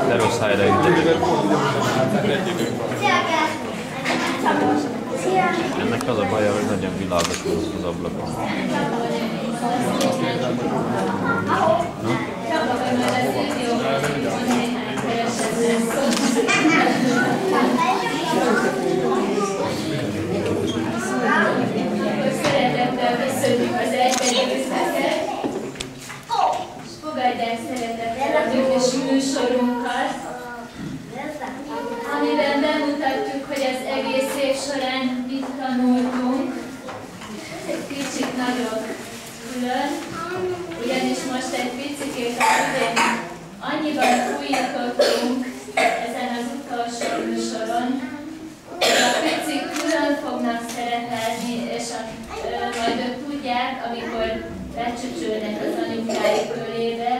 De rossz helyre ügyelődik. Ennek az a baja, hogy nagyon világos az ablakon. Szeretettel köszönjük az egybenyőzteket, és fogadják szeretettel a közös műsorunkat, amiben bemutatjuk, hogy az egész év során mit tanultunk. Egy kicsit nagyobb külön, ugyanis most egy picikét annyiban újítottunk ezen az utolsó műsoron, hogy a picik külön fognak szerepelni, és majd ők tudják, amikor lecsücsülnek az anyukáik körébe,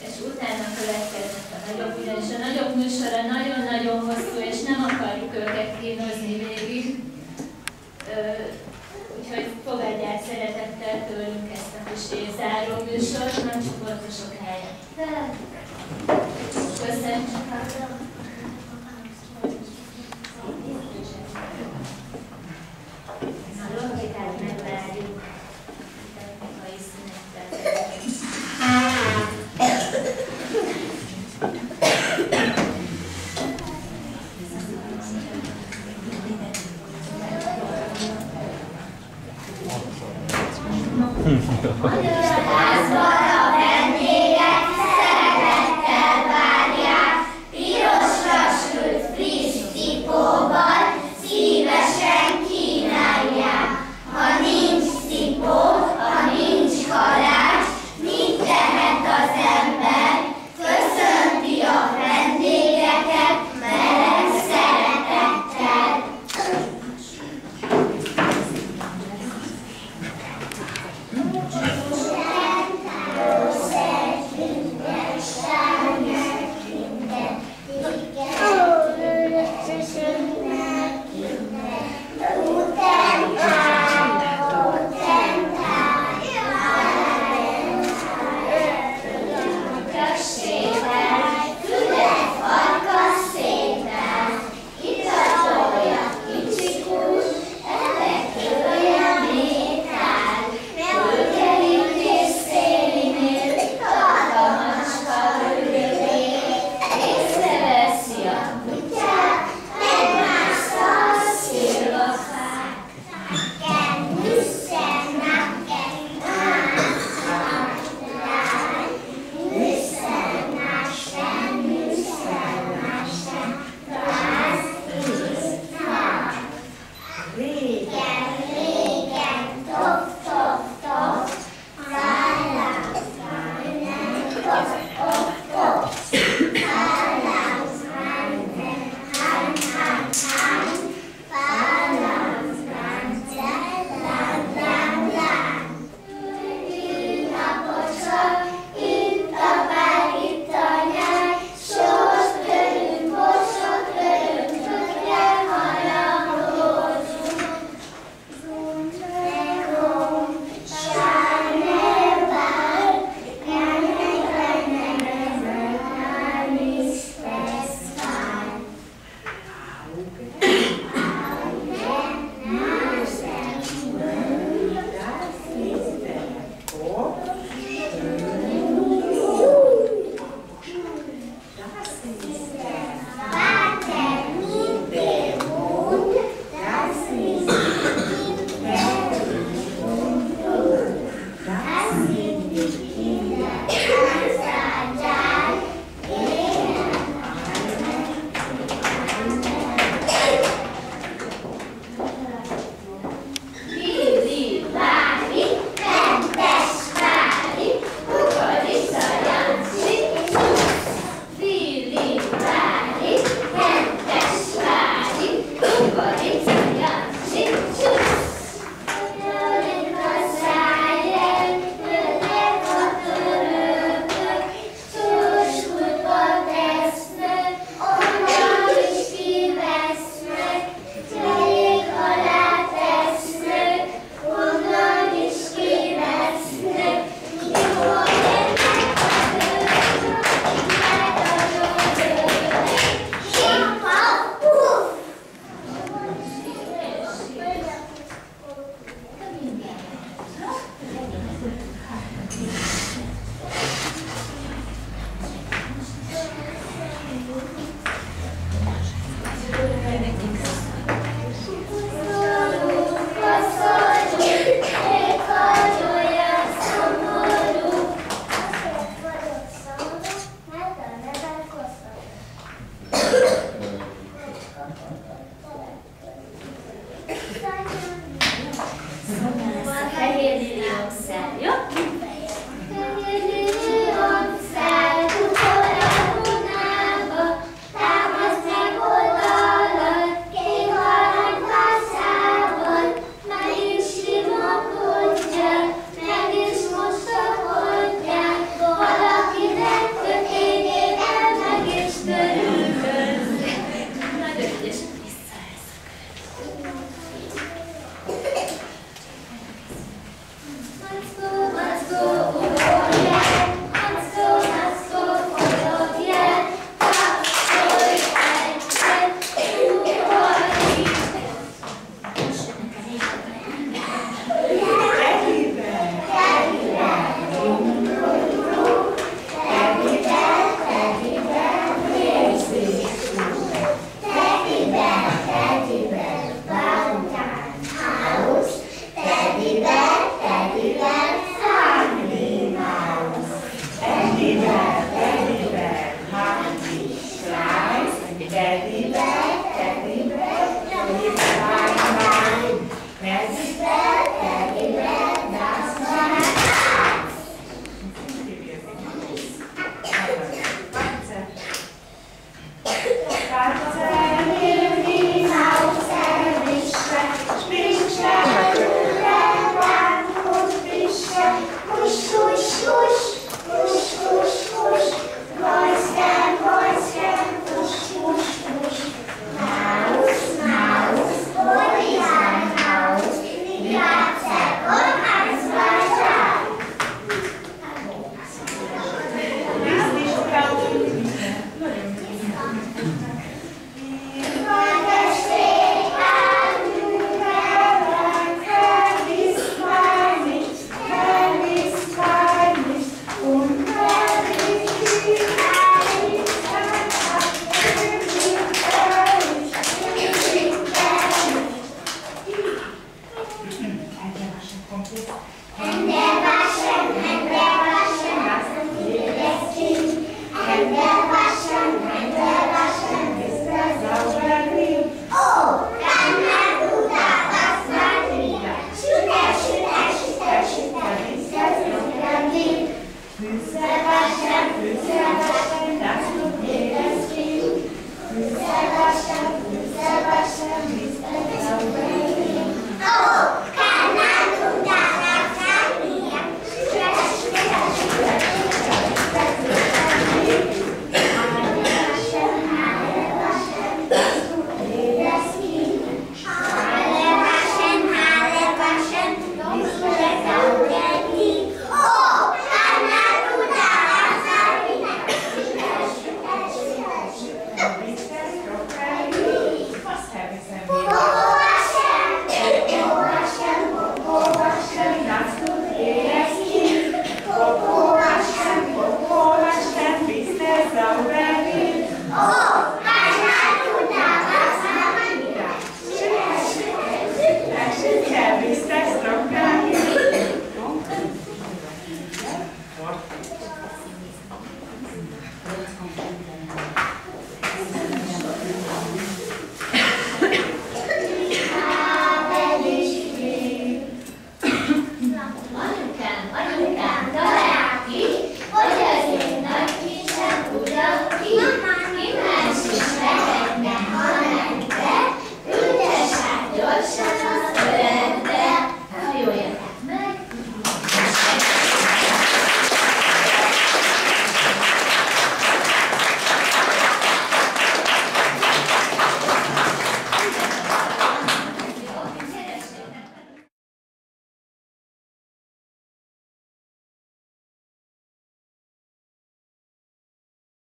és utána következnek a nagyobb, ugyanis a nagyobb műsora nagyon-nagyon hosszú, és nem akarjuk őket kínozni végig. Úgyhogy fogadják szeretettel tőlünk ezt a kis záró műsort, nem csoportosok helyett. Köszönjük! A logikát megvárjuk. Technikai szünettel. Magyarázban a vendégek szeretettel várják, pirosra sült friss cipóval szívesen kínálják. Ha nincs cipó, ha nincs kalács, mit tehet az ember? Köszönti a vendégeket meleg szeretettel.